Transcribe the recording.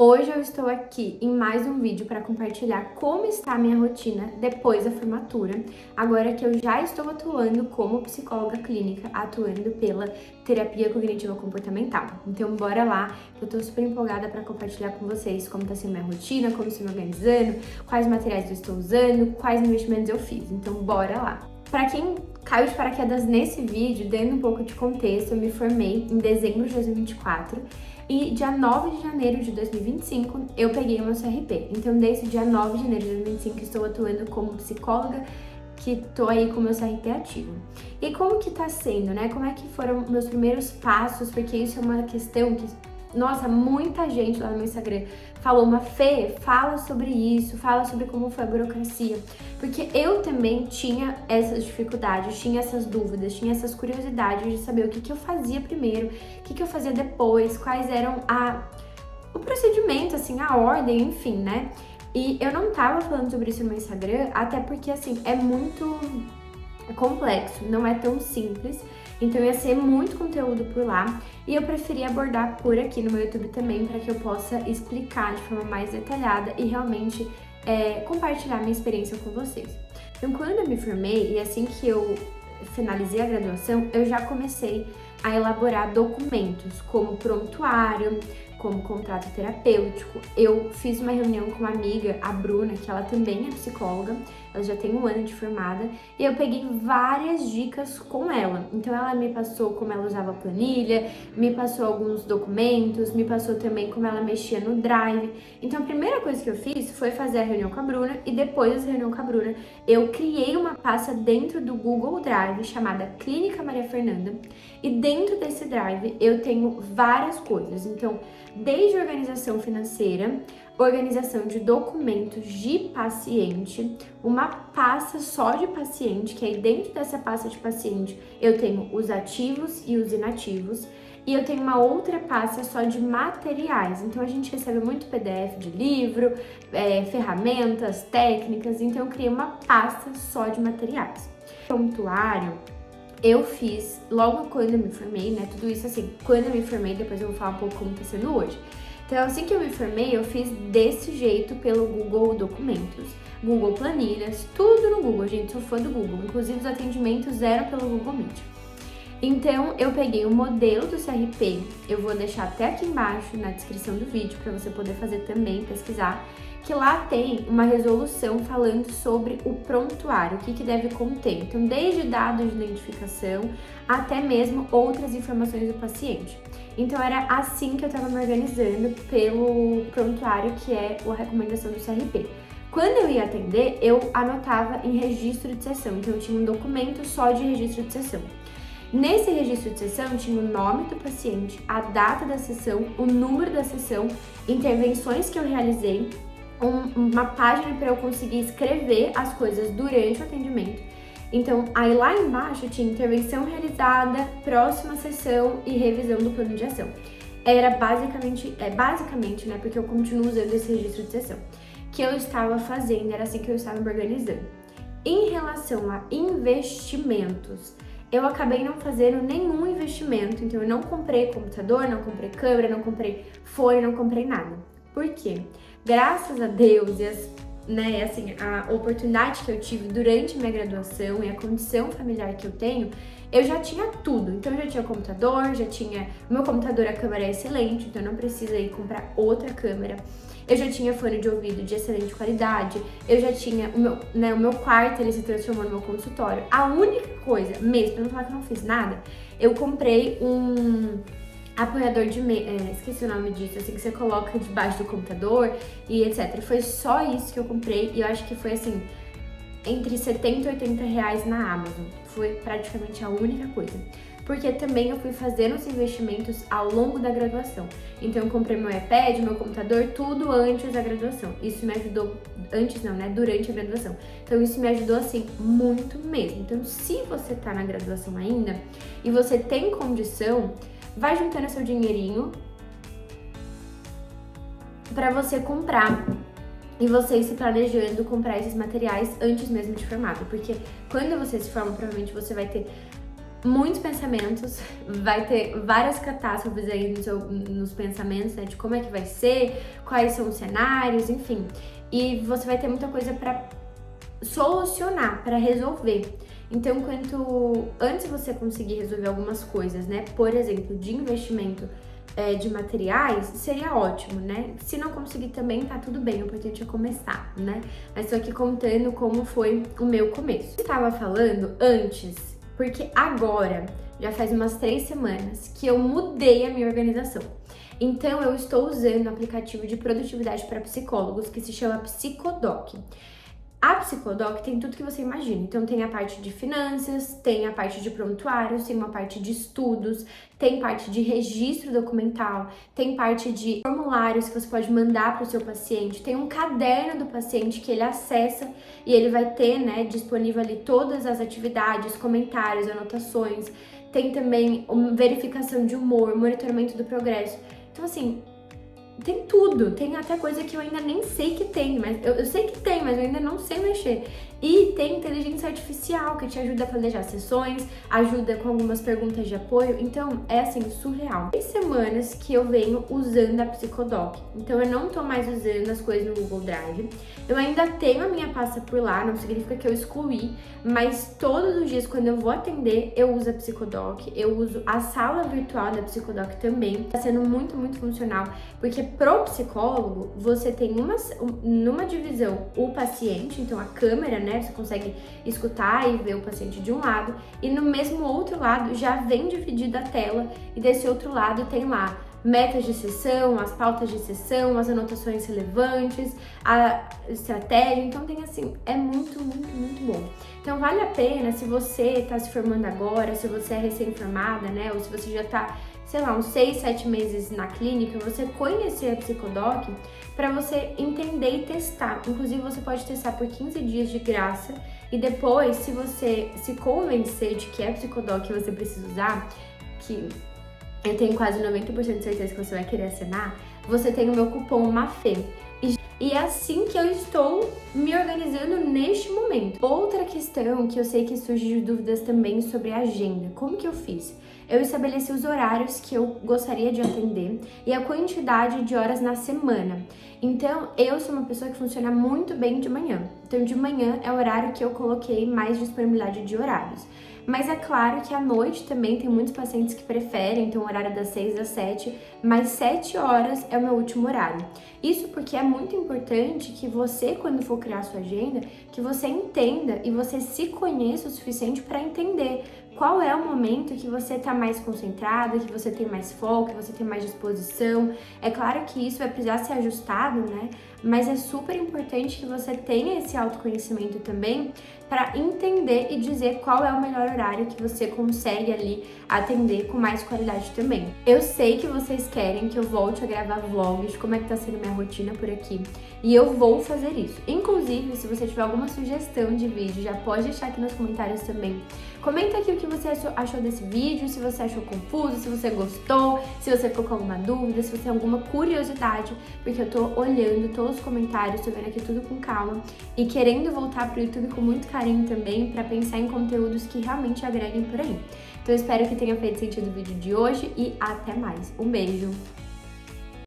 Hoje eu estou aqui em mais um vídeo para compartilhar como está a minha rotina depois da formatura, agora que eu já estou atuando como psicóloga clínica, atuando pela terapia cognitiva comportamental. Então bora lá, eu estou super empolgada para compartilhar com vocês como está sendo minha rotina, como estou me organizando, quais materiais eu estou usando, quais investimentos eu fiz. Então bora lá! Para quem caiu de paraquedas nesse vídeo, dando um pouco de contexto, eu me formei em dezembro de 2024 e dia 9 de janeiro de 2025 eu peguei o meu CRP. Então, desde o dia 9 de janeiro de 2025 estou atuando como psicóloga, que tô aí com o meu CRP ativo. E como que tá sendo, né? Como é que foram meus primeiros passos? Porque isso é uma questão que, nossa, muita gente lá no meu Instagram falou, Fê, fala sobre isso, fala sobre como foi a burocracia. Porque eu também tinha essas dificuldades, tinha essas dúvidas, tinha essas curiosidades de saber o que eu fazia primeiro, o que eu fazia depois, quais eram o procedimento, assim, a ordem, enfim, né? E eu não tava falando sobre isso no meu Instagram, até porque, assim, é muito complexo, não é tão simples. Então ia ser muito conteúdo por lá e eu preferi abordar por aqui no meu YouTube também para que eu possa explicar de forma mais detalhada e realmente compartilhar minha experiência com vocês. Então quando eu me formei e assim que eu finalizei a graduação, eu já comecei a elaborar documentos como prontuário, como contrato terapêutico. Eu fiz uma reunião com uma amiga, a Bruna, que ela também é psicóloga, ela já tem 1 ano de formada, e eu peguei várias dicas com ela. Então ela me passou como ela usava a planilha, me passou alguns documentos, me passou também como ela mexia no Drive. Então a primeira coisa que eu fiz foi fazer a reunião com a Bruna, e depois dessa reunião com a Bruna, eu criei uma pasta dentro do Google Drive chamada Clínica Maria Fernanda, e dentro desse Drive eu tenho várias coisas. Então, desde organização financeira, organização de documentos de paciente, uma pasta só de paciente, que aí dentro dessa pasta de paciente eu tenho os ativos e os inativos, e eu tenho uma outra pasta só de materiais. Então a gente recebe muito PDF de livro, ferramentas, técnicas, então eu criei uma pasta só de materiais. Prontuário eu fiz logo quando eu me formei, né? Tudo isso assim, quando eu me formei, depois eu vou falar um pouco como tá sendo hoje. Então, assim que eu me formei, eu fiz desse jeito pelo Google Documentos, Google Planilhas, tudo no Google, gente, sou fã do Google. Inclusive, os atendimentos eram pelo Google Meet. Então, eu peguei o modelo do CRP, eu vou deixar até aqui embaixo na descrição do vídeo para você poder fazer também, pesquisar, que lá tem uma resolução falando sobre o prontuário, o que deve conter. Então, desde dados de identificação até mesmo outras informações do paciente. Então, era assim que eu estava me organizando pelo prontuário, que é a recomendação do CRP. Quando eu ia atender, eu anotava em registro de sessão, então eu tinha um documento só de registro de sessão. Nesse registro de sessão tinha o nome do paciente, a data da sessão, o número da sessão, intervenções que eu realizei, uma página para eu conseguir escrever as coisas durante o atendimento. Então, aí lá embaixo tinha intervenção realizada, próxima sessão e revisão do plano de ação. Era basicamente, né, porque eu continuo usando esse registro de sessão, que eu estava fazendo, era assim que eu estava me organizando. Em relação a investimentos, eu acabei não fazendo nenhum investimento, então eu não comprei computador, não comprei câmera, não comprei fone, não comprei nada. Por quê? Graças a Deus e a oportunidade que eu tive durante a minha graduação e a condição familiar que eu tenho, eu já tinha tudo. Então eu já tinha computador, o meu computador, a câmera é excelente, então eu não precisa ir comprar outra câmera. Eu já tinha fone de ouvido de excelente qualidade, eu já tinha o meu quarto, ele se transformou no meu consultório. A única coisa, mesmo, pra não falar que eu não fiz nada, eu comprei um apoiador de esqueci o nome disso, assim, que você coloca debaixo do computador e etc. Foi só isso que eu comprei e eu acho que foi assim, entre 70 e 80 reais na Amazon. Foi praticamente a única coisa. Porque também eu fui fazendo os investimentos ao longo da graduação. Então eu comprei meu iPad, meu computador, tudo antes da graduação. Isso me ajudou, durante a graduação. Então isso me ajudou assim, muito mesmo. Então se você tá na graduação ainda e você tem condição, vai juntando seu dinheirinho para você comprar e você ir se planejando comprar esses materiais antes mesmo de formado, porque quando você se forma, provavelmente você vai ter muitos pensamentos, vai ter várias catástrofes aí nos pensamentos, né, de como é que vai ser, quais são os cenários, enfim. E você vai ter muita coisa para solucionar, para resolver. Então, quanto antes você conseguir resolver algumas coisas, né, por exemplo, de investimento de materiais, seria ótimo, né? Se não conseguir também, tá tudo bem, o importante é começar, né? Mas tô aqui contando como foi o meu começo. Eu estava falando antes, porque agora, já faz umas 3 semanas, que eu mudei a minha organização. Então, eu estou usando um aplicativo de produtividade para psicólogos que se chama Psicodoc. A Psicodoc tem tudo que você imagina. Então, tem a parte de finanças, tem a parte de prontuários, tem uma parte de estudos, tem parte de registro documental, tem parte de formulários que você pode mandar para o seu paciente, tem um caderno do paciente que ele acessa e ele vai ter, né, disponível ali todas as atividades, comentários, anotações. Tem também verificação de humor, monitoramento do progresso. Então, assim, tem tudo, tem até coisa que eu ainda nem sei que tem, mas eu sei que tem, mas eu ainda não sei mexer. E tem inteligência artificial que te ajuda a planejar sessões, ajuda com algumas perguntas de apoio, então é assim, surreal. Tem semanas que eu venho usando a Psicodoc, então eu não tô mais usando as coisas no Google Drive. Eu ainda tenho a minha pasta por lá, não significa que eu excluí, mas todos os dias quando eu vou atender, eu uso a Psicodoc, eu uso a sala virtual da Psicodoc também. Tá sendo muito, muito funcional, porque pro psicólogo, você tem numa divisão o paciente, então a câmera, né, você consegue escutar e ver o paciente de um lado, e no mesmo outro lado já vem dividida a tela, e desse outro lado tem lá metas de sessão, as pautas de sessão, as anotações relevantes, a estratégia, então tem assim, é muito, muito, muito bom. Então vale a pena, se você tá se formando agora, se você é recém-formada, né, ou se você já tá, sei lá, uns 6, 7 meses na clínica, você conhecer a Psicodoc para você entender e testar. Inclusive, você pode testar por 15 dias de graça e depois, se você se convencer de que é a Psicodoc que você precisa usar, que eu tenho quase 90% de certeza que você vai querer assinar, você tem o meu cupom MAFE. E é assim que eu estou me organizando neste momento. Outra questão que eu sei que surge de dúvidas também sobre a agenda. Como que eu fiz? Eu estabeleci os horários que eu gostaria de atender e a quantidade de horas na semana. Então, eu sou uma pessoa que funciona muito bem de manhã. Então, de manhã é o horário que eu coloquei mais disponibilidade de horários. Mas é claro que à noite também tem muitos pacientes que preferem, então o horário das 6 às 7, mas 7 horas é o meu último horário. Isso porque é muito importante que você, quando for criar sua agenda, que você entenda e você se conheça o suficiente para entender qual é o momento que você está mais concentrada, que você tem mais foco, que você tem mais disposição. É claro que isso vai precisar ser ajustado, né? Mas é super importante que você tenha esse autoconhecimento também para entender e dizer qual é o melhor horário que você consegue ali atender com mais qualidade também. Eu sei que vocês querem que eu volte a gravar vlogs de como é que tá sendo minha rotina por aqui, e eu vou fazer isso. Inclusive, se você tiver alguma sugestão de vídeo, já pode deixar aqui nos comentários também. Comenta aqui o que você achou desse vídeo, se você achou confuso, se você gostou, se você ficou com alguma dúvida, se você tem alguma curiosidade, porque eu tô olhando todos os comentários, tô vendo aqui tudo com calma e querendo voltar pro YouTube com muito carinho também para pensar em conteúdos que realmente agreguem por aí. Então eu espero que tenha feito sentido o vídeo de hoje e até mais. Um beijo!